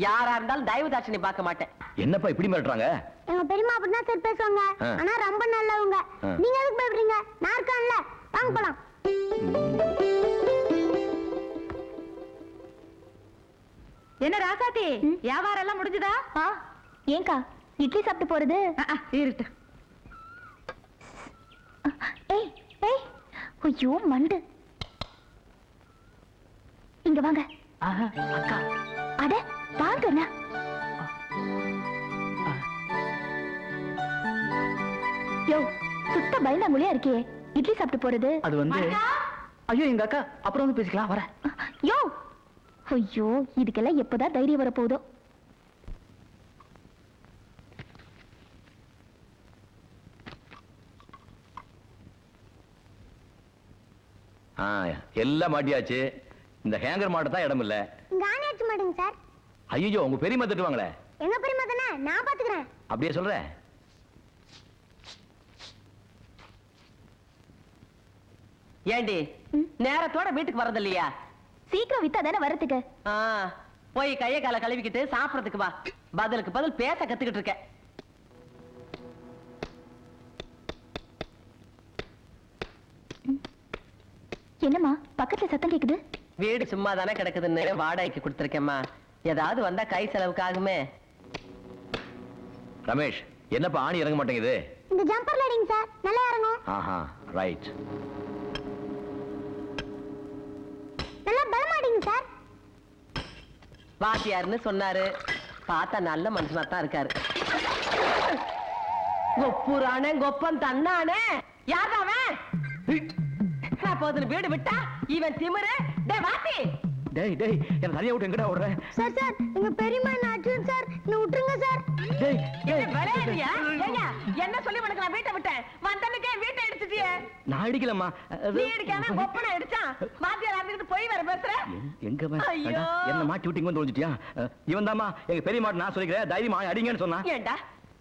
யாரா இருந்தாலும் தயவு தாட்சணி பார்க்க மாட்டேன். என்னப்பா இப்படி மிரட்டுறாங்க? எங்க பெரியம்மா அப்படிதான் சார் பேசுவாங்க, ஆனா ரொம்ப நல்லவங்க. நீங்க எதுக்கு பயப்படுறீங்க? நான் இருக்கேன்ல, வாங்க போலாம். என்ன ராசாத்தி, வியாபாரம் எல்லாம் முடிஞ்சுதா? ஏங்கா இட்லி சாப்பிட்டு போறது? இருட்டு. ஏய் ஏய், ஐயோ மண்டு. இங்க வாங்க. அக்கா. அட வாங்கண்ணா. யோ, சுத்த பயந்தாங்குழியா இருக்கே, இட்லி சாப்பிட்டு போறது? அது வந்து ஐயோ எங்க அக்கா, அப்புறம் வந்து பேசிக்கலாம், வரேன். யோ, ஐயோ இதுக்கெல்லாம் எப்பதான் தைரியம் வரப்போகுதோ. எல்லாம் மாட்டியாச்சு. இந்த ஹேங்கர் மாட்ட தான் இடம் இல்ல. காணியாச்சு மாட்டேங்க சார். ஐயோ, உங்க பெரியம்மா திட்டுவாங்களே. எங்க பெரியம்மா தானே, நான் பாத்துக்கிறேன். அப்படியே சொல்றேன். ஏண்டி நேரத்தோட வீட்டுக்கு வரது இல்லையா? சீக்கிரம் வித்தா தானே வரதுக்கு. போய் கைய கால கழுவிக்கிட்டு சாப்பிடறதுக்கு வா. பதிலுக்கு பதில் பேச கத்துக்கிட்டு இருக்க. என்னம்மா பக்கத்துல சத்தம் கேக்குது? வீடு சும்மா தானே கிடக்குதுன்னு வாடகைக்கு கொடுத்துருக்கேம்மா. ஏதாவது வந்தா கை செலவுக்கு ஆகுமே. ரமேஷ், என்னப்பா ஆணி இறங்க மாட்டேங்குது? இந்த ஜம்பர்ல அடிங்க சார், நல்லா இறங்கும். ஆஹா, ரைட். நல்லா பலமா அடிங்க சார். வாத்தியார்னு சொன்னாரு, பார்த்தா நல்ல மனுஷனா தான் இருக்காரு. கொப்புரானே கொப்பன் தன்னானே யாரா அவன்? போதுன்னு வீடு விட்டா இவன் திமிரு. டேய் வாத்தி, டேய் டேய் என்ன தனியா விட்டு எங்கடா ஓடுற? சார் சார் எங்க பெரியம்மா நாச்சுன் சார், நீ விட்டுருங்க சார். டேய் என்ன விளையாடுறியா? ஏங்க என்ன சொல்லி உனக்கு நான் வீட்டை விட்டேன், வந்தனுக்கே வீட்டை அடிச்சிட்டியே. நான் அடிக்கலம்மா. நீ அடிக்காம கொப்பனை அடிச்சான். வாத்தியார் இருந்துட்டு போய் வர பேசுற. எங்க ஐயோ. என்ன மாட்டி விட்டு இங்க வந்து ஒளிஞ்சிட்டியா? இவன் தாமா எங்க பெரிய மாட்டு நான் சொல்லிக்கிறேன், தைரியமா அடிங்கன்னு சொன்னா. ஏண்டா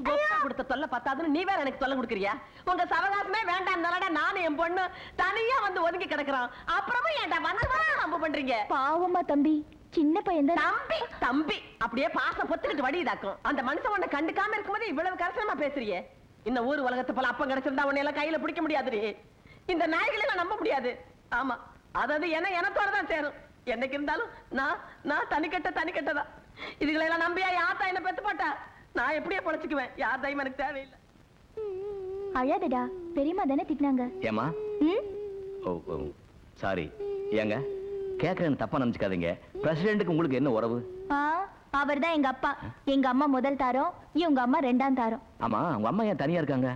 கொப்பா கொடுத்த தொல்லை பத்தாதுன்னு நீ வேற எனக்கு தொல்லை கொடுக்குறியா? உங்க சவகாசமே வேண்டாம் நானும் என் பொண்ணு தனியா வந்து ஒதுங்கி கிடக்குறான். அப்புறமா ஏண்டா வந்து நம்ப பண்றீங்க? பாவமா தம்பி, சின்ன பையன் தான். தம்பி தம்பி அப்படியே பாசம் பொத்துக்கிட்டு வடிதாக்கும். அந்த மனுஷன் உன்னை கண்டுக்காம இருக்கும்போது இவ்வளவு கரசனமா பேசுறியே. இந்த ஊர் உலகத்தை போல அப்பம் கிடைச்சிருந்தா உன்னை எல்லாம் கையில பிடிக்க முடியாதுடி. இந்த நாய்களை நான் நம்ப முடியாது. ஆமா, அதாவது என்ன எனத்தோடதான் சேரும். என்னைக்கு இருந்தாலும் நான் தனிக்கட்டதான். இதுகளை எல்லாம் நம்பியா யாத்தா என்ன பெத்து போட்டா? நான் எப்படியே பொழைச்சுக்குவேன். யார் தையம் எனக்கு தேவையில்லை. அழாதடா, பெரியம்மா தானே திட்டினாங்க. ஏமா? ஓ சாரி. ஏங்க கேக்குறேன்னு தப்பா நினைச்சுக்காதீங்க. பிரசிடென்ட்டுக்கு உங்களுக்கு என்ன உறவு? அவர் தான் எங்க அப்பா. எங்க அம்மா முதல் தாரம், இவங்க அம்மா ரெண்டாம் தாரம். ஆமா, உங்க அம்மா ஏன் தனியா இருக்காங்க?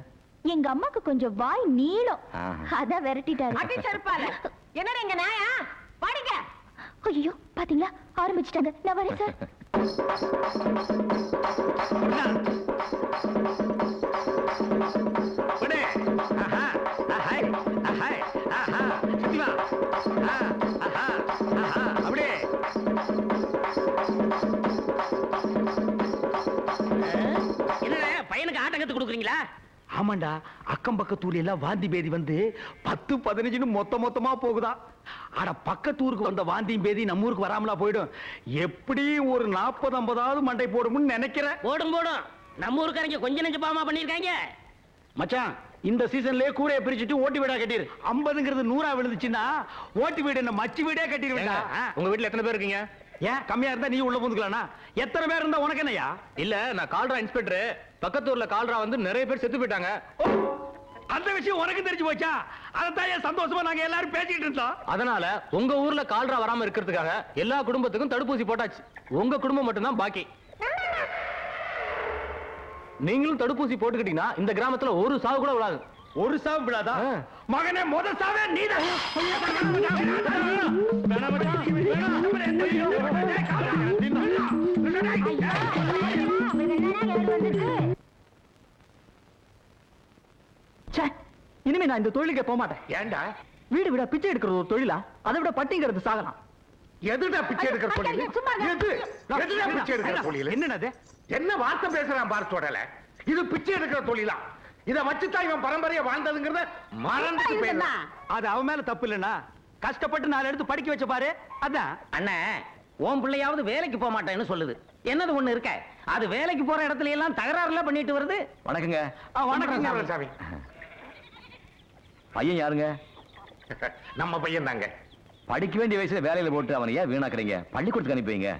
எங்க அம்மாக்கு கொஞ்சம் வாய் நீளம், அதான் விரட்டிட்டாரு. அடி செருப்பால. என்னடா எங்க நாயா? பாடிங்க. ஐயோ பாத்தீங்களா, ஆரம்பிச்சிட்டாங்க. நான் வரேன் சார். அப்படியே என்ன பையனுக்கு ஆட்டம் கத்து கொடுக்குறீங்களா? ஆமாண்டா, அக்கம் பக்கத்தூர்ல எல்லாம் வாந்தி பேதி வந்து 10-15 மொத்தமா போகுதா. அட பக்கத்தூருக்கு வந்த வாந்தியும் பேதி நம்ம ஊருக்கு வராமலா போயிடும். எப்படி ஒரு 40-50 மண்டை போடும்னு நினைக்கிறேன். போடும் நம்ம ஊருக்காரங்க கொஞ்சம் நெஞ்சு பாவமா பண்ணிருக்காங்க. மச்சான், இந்த சீசன்லயே கூரைய பிரிச்சுட்டு ஓட்டு வீடா கட்டிரு. 50ங்கிறது 100 விழுந்துச்சுன்னா ஓட்டு வீடு என்ன மச்சி வீடே கட்டிடுவேண்டா. உங்க வீட்டுல எத்தனை பேர் இருக்கீங்க? ஏன் கம்மியா இருந்தா நீ உள்ள புந்துக்கலாம்னா? எத்தனை பேர் இருந்தா உனக்கு என்னையா? இல்ல, நான் கால்ரா இன்ஸ்பெக்டர். பக்கத்தூர்ல கால்ரா வந்து நிறைய பேர் செத்து போயிட்டாங்க. அந்த விஷயம் உனக்கு தெரிஞ்சு போச்சா? அதான் சந்தோஷமா நாங்க எல்லாரும் பேசிக்கிட்டு இருந்தோம். அதனால உங்க ஊர்ல கால்ரா வராம இருக்கிறதுக்காக எல்லா குடும்பத்துக்கும் தடுப்பூசி போட்டாச்சு. உங்க குடும்பம் மட்டும்தான் பாக்கி. நீங்களும் தடுப்பூசி போட்டுக்கிட்டீங்கன்னா இந்த கிராமத்துல ஒரு சாவு கூட விடாது. ஒரு சாவு விடாதா? மகனே, முத சாவே நீதான். இனிமே நான் இந்த தொழிலுக்கு போக மாட்டேன். ஏண்டா? வீடு விட பிச்சை எடுக்கிறது ஒரு தொழிலா? அதை விட பட்டிங்கிறது சாகலாம். எதுடா பிச்சை எடுக்கிற தொழில்? எதுடா பிச்சை எடுக்கிற தொழில்? என்னது? என்ன வார்த்தை பேசுறான் பார் தொடல. இது பிச்சை எடுக்கிற தொழிலா? இத வச்சுதான் இவன் பரம்பரையா வாழ்ந்ததுங்கிறத மறந்துட்டு போயிடலாம். அது அவன் மேல தப்பு இல்லைன்னா கஷ்டப்பட்டு 4 எடுத்து படிக்க வச்ச பாரு. அதான் அண்ணே, உன் பிள்ளையாவது வேலைக்கு போக மாட்டேன்னு சொல்லுது. என்னது ஒண்ணு இருக்க? அது வேலைக்கு போற இடத்துல எல்லாம் தகராறுல பண்ணிட்டு வருது. வணக்கங்க. வணக்கம் சாமி. பையன் யாருங்க? நம்ம பையன் தாங்க. படிக்க வேண்டிய வயசுல வேலையில போட்டு அவனை ஏன் வீணாக்குறீங்க? பள்ளிக்கூடத்துக்கு அனுப்பிங்க.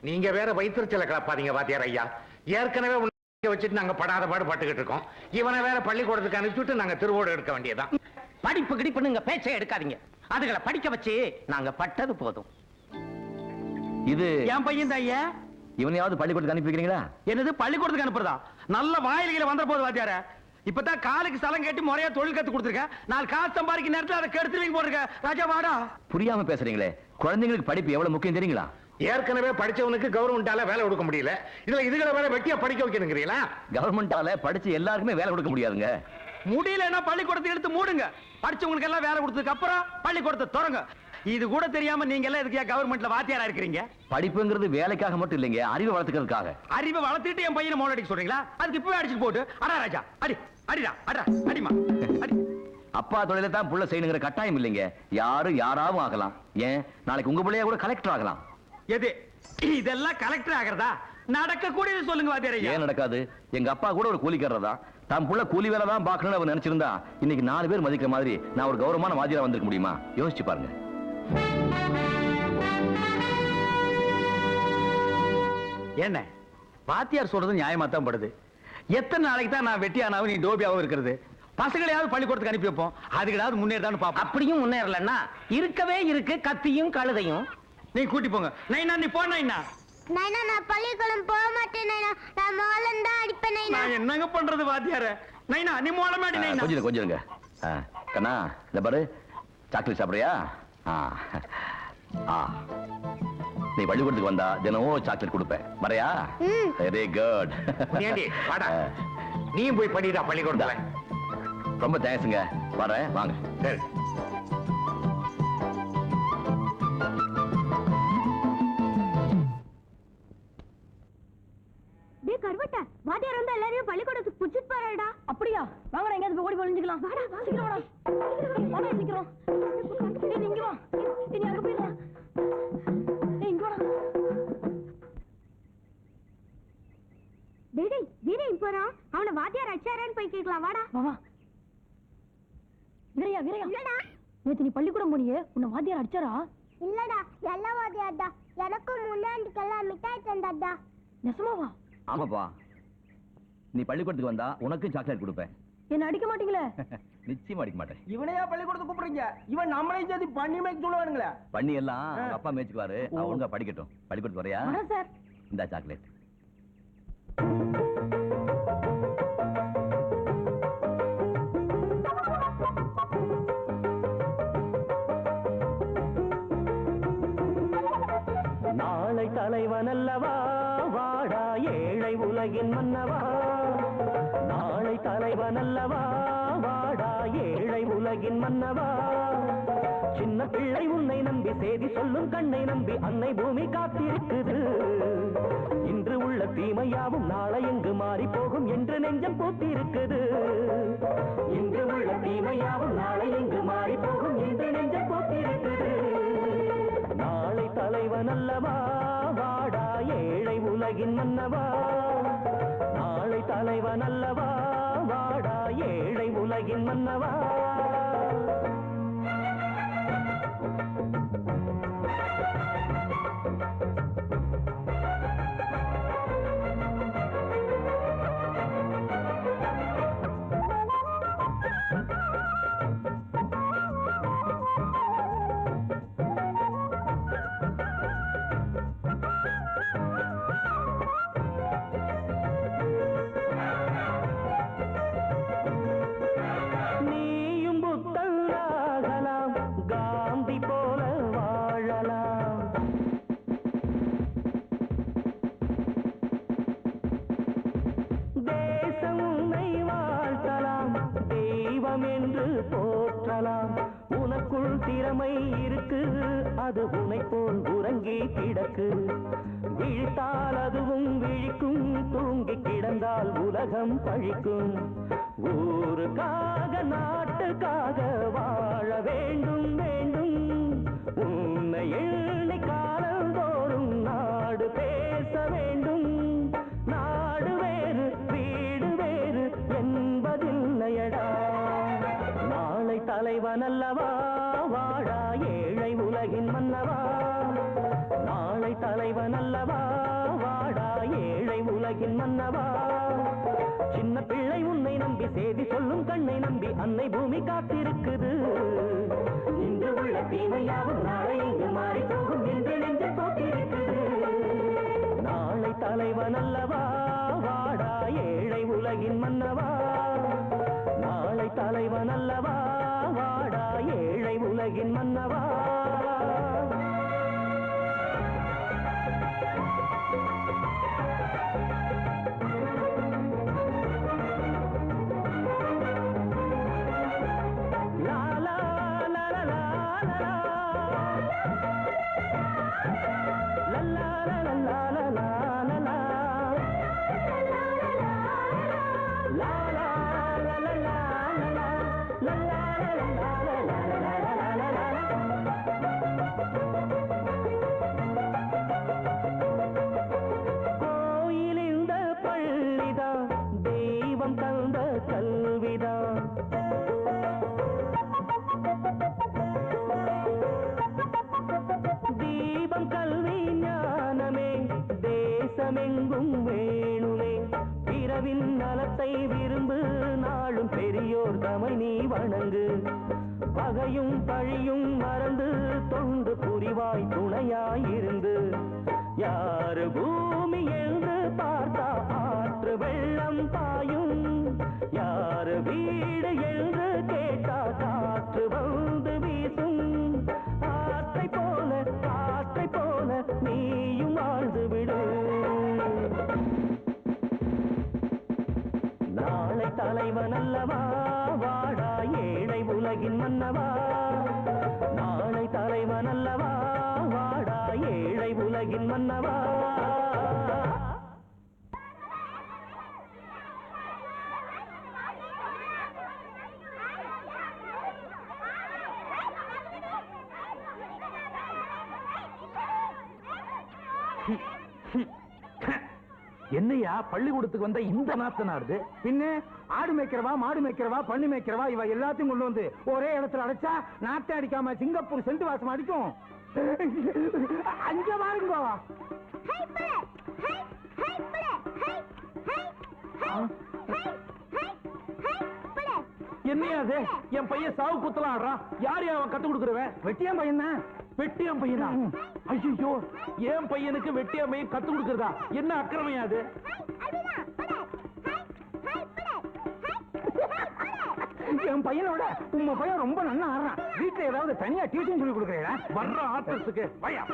நீங்க வேற வயிற்றுச்சல கிளப்பாதீங்க வாத்தியார் ஐயா. ஏற்கனவே வச்சுட்டு நாங்க படாத பாடு பட்டுக்கிட்டு இருக்கோம். இவனை வேற பள்ளிக்கூடத்துக்கு அனுப்பிச்சுட்டு நாங்க திருவோடு எடுக்க வேண்டியதான். படிப்பு கிடிப்புன்னு பேச்சை எடுக்காதீங்க. அதுகளை படிக்க வச்சு நாங்க பட்டது போதும். இது என் பையன் தான் ஐயா. இவனையாவது பள்ளிக்கூடத்துக்கு அனுப்பி வைக்கிறீங்களா? என்னது பள்ளிக்கூடத்துக்கு அனுப்புறதா? நல்ல வாயில்களை வந்த போது வாத்தியார. இப்பதான் காலுக்கு ஸ்தலம் கேட்டு முறையா தொழில் கத்து கொடுத்துருக்கேன். 4 காசு சம்பாதிக்க நேரத்தில் அதை கெடுத்துருவீங்க போடுங்க. ராஜா வாடா. புரியாம பேசுறீங்களே. குழந்தைங்களுக்கு படிப்பு எவ்வளவு முக்கியம் தெரியுங்களா? ஏற்கனவே படிச்சவனுக்கு கவர்மெண்டால வேலை கொடுக்க முடியல. இதுல இதுகளை வேற வெட்டியா படிக்க வைக்கணுங்கிறீங்களா? கவர்மெண்டால படிச்சு எல்லாருக்குமே வேலை கொடுக்க முடியாதுங்க. முடியலன்னா பள்ளிக்கூடத்தை எடுத்து மூடுங்க. படிச்சவங்களுக்கு எல்லாம் வேலை கொடுத்ததுக்கு அப்புறம் பள்ளிக்கூடத்தை திறங்க. இது கூட தெரியாம நீங்க எல்லாம் எதுக்கு கவர்மெண்ட்ல வாத்தியாரா இருக்கிறீங்க? படிப்புங்கிறது வேலைக்காக மட்டும் இல்லைங்க, அறிவை வளர்த்துக்கிறதுக்காக. அறிவை வளர்த்துட்டு என் பையனை மோன அடிக்க சொல்றீங்களா? அதுக்கு இப்பவே அடிச்சுட்டு போட்டு. அடா ராஜா, அடி அடிடா, அடா அடிமா அடி. அப்பா தொழில தான் புள்ள செய்யணுங்கிற கட்டாயம் இல்லைங்க. யாராவும் ஆகலாம். ஏன் நாளைக்கு உங்க பிள்ளையா கூட கலெக்டர் ஆகலாம். எது இதெல்லாம் கலெக்டர் ஆகிறதா? நடக்க கூடியது சொல்லுங்க வாத்தியார் ஐயா. ஏன் நடக்காது? எங்க அப்பா கூட ஒரு கூலிக்காரர் தான். தன் புள்ள கூலி வேலை தான் பார்க்கணும்னு அவர் நினைச்சிருந்தா இன்னைக்கு 4 பேர் மதிக்கிற மாதிரி நான் ஒரு கௌரவமான வாத்தியாரா வந்திருக்க முடியுமா? யோசிச்சு பாருங்க. என்ன வாத்தியார் சொல்றது நியாயமா தான் படுது. எத்தனை நாளைக்கு தான் நான் வெட்டியானாவும் நீ டோபியாவும் இருக்கிறது? பசங்களையாவது பள்ளிக்கூடத்துக்கு அனுப்பி வைப்போம், அதுக்கிடாவது முன்னேறதான்னு பாப்போம். அப்படியும் முன்னேறலன்னா இருக்கவே இருக்கு கத்தியும் கழுதையும். நீ கூட்டி போங்க. நைனா நீ போ நைனா. நைனா நான் பள்ளிக்கூடம் போக மாட்டேன் நைனா. நான் மோளம் தான் அடிப்பேன் நைனா. நான் என்னங்க பண்றது வாத்தியார? நைனா நீ மோள மாட்டி நைனா. கொஞ்சம் கண்ணா, இந்த பாரு, சாக்லேட் சாப்பிடுறியா? நீ பள்ளிக்கூடத்துக்கு வந்தா தினமும் சாக்லேட் கொடுப்பேன். வரையா? Very good. வாடா, நீயும் போய் பண்ணிடா பள்ளிக்கூடத்துல. ரொம்ப தேங்க்ஸுங்க. வரேன், வாங்க. சரி. டேய் கர்வட்ட, வாத்தியார் வந்து எல்லாரையும் பள்ளிக்கூடத்துக்கு புடிச்சிட்டு போறாடா. அப்படியா? வாங்கடா எங்கயாவது போய் ஓடி ஒளிஞ்சிக்கலாம். வாடா சீக்கிரம் வாடா. வாடா சீக்கிரம். டேய் நீ இங்க வா. டேய் நீ அங்க போய்டா. டேய் இங்க வாடா. டேய் வீரே போறா. அவன வாத்தியார் அடிச்சாரேன்னு போய் கேக்கலாம். வாடா. வா வா. வீரையா இல்லடா. நேத்து நீ பள்ளிக்கூடம் போனியே, உன்னை வாத்தியார் அடிச்சாரா? இல்லடா, எல்லா வாத்தியார்டா. எனக்கும் முன்னாடிக்கெல்லாம் மிட்டாய் தந்தாடா. நெசமாவா? ஆமாப்பா, நீ பள்ளிக்கூடத்துக்கு வந்தா உனக்கு சாக்லேட் கொடுப்பேன். என்ன அடிக்க மாட்டீங்களே? நிச்சயமா அடிக்க மாட்டேன். இவனையா பள்ளிக்கூடத்துக்கு கூப்பிடுறீங்க? இவன் நம்மளையும் சேர்த்து பண்ணி மேய்க்க சொல்லுவானுங்களே. பண்ணி எல்லாம் அவங்க அப்பா மேய்ச்சுக்குவாரு. அவங்க படிக்கட்டும். பள்ளிக்கூடத்துக்கு வரையா? சார் இந்த சாக்லேட். நாளை தலைவன் அல்லவா, வாடா ஏழை உலகின் மன்னவா. நாளை தலைவன் அல்லவா, வாடா ஏழை உலகின் மன்னவா. சின்ன பிள்ளை உன்னை நம்பி செய்தி சொல்லும் கண்ணை நம்பி அன்னை பூமி காத்திருக்குது. இன்று உள்ள தீமையாவும் நாளை எங்கு மாறி போகும் என்று நெஞ்சம் பூத்திருக்குது. இன்று உள்ள தீமையாவும் நாளை எங்கு மாறி போகும் என்று நெஞ்சம் பூத்திருக்குது. நாளை தலைவன் அல்லவா, வாடா ஏழை உலகின் மன்னவா. நாளை தலைவன் அல்லவா, வாடா ஏழை உலகின் மன்னவா. அது உனை போல் உறங்கி கிடக்கு. விழித்தால் அதுவும் விழிக்கும், தூங்கி கிடந்தால் உலகம் பழிக்கும். ஊருக்காக நாட்டுக்காக வாழ வேண்டும் வேண்டும். உன்னை எண்ணி காலந்தோறும் நாடு பேச வேண்டும். நாடு வேறு வீடு வேறு என்பதில்லையடா. நாளை தலைவன் அல்லவா, வாழா ஏழை உலகின் மன்னவா. நாளை தலைவன் அல்லவா, வாடா ஏழை உலகின் மன்னவா. சின்ன பிள்ளை உன்னை நம்பி செய்தி சொல்லும் கண்ணை நம்பி அன்னை பூமி காத்திருக்குது. இன்று உள்ள தீமையாவும் நாளை இங்கு மாறி போகும் என்று நெஞ்சு போட்டிருக்குது. நாளை தலைவன் அல்லவா, வாடா ஏழை உலகின் மன்னவா. நாளை தலைவன் அல்லவா, வாடா ஏழை உலகின் மன்னவா. பகையும் பழியும் மறந்து தொண்டு புரிவாய் துணையாயிருந்து யாரு பூமி என்று பார்த்தா ஆற்று வெள்ளம் பாயும் யாரு வீடு என்று கேட்டா காற்று வந்து வீசும் ஆற்றை போல நீயும் வாழ்ந்து விடு நாளை தலைவன் அல்லவா வாடா ஏழை உலகின் மன்னவா நாளை தலைவன் அல்லவா வாடா ஏழை உலகின் மன்னவா என்னையா பள்ளிக்கூடத்துக்கு வந்த இந்த நாத்தனாருது பின்ன ஆடு மேய்க்கிறவா மாடு மேய்க்கிறவா பண்ணி மேய்க்கிறவா இவ எல்லாத்தையும் கொண்டு வந்து ஒரே இடத்துல அடைச்சா நாட்டை அடிக்காம சிங்கப்பூர் செண்டு வாசம் அடிக்கும் அங்க பாருங்க என்னையா அது என் பையன் சாவு குத்தலாம் ஆடுறான் யார் அவன் கத்து கொடுக்குறவன் வெட்டியான் பையன் தான் வெட்டியான் பையனா ஐயோ என் பையனுக்கு வெட்டியான் பையன் கத்து கொடுக்கறதா என்ன அக்கிரமையா அது என் பையனோட உங்க பையன் ரொம்ப நல்லா ஆடுறான் வீட்டுல ஏதாவது தனியா டியூஷன் சொல்லி கொடுக்குறீங்களா வர்ற ஆட்டத்துக்கு பையன்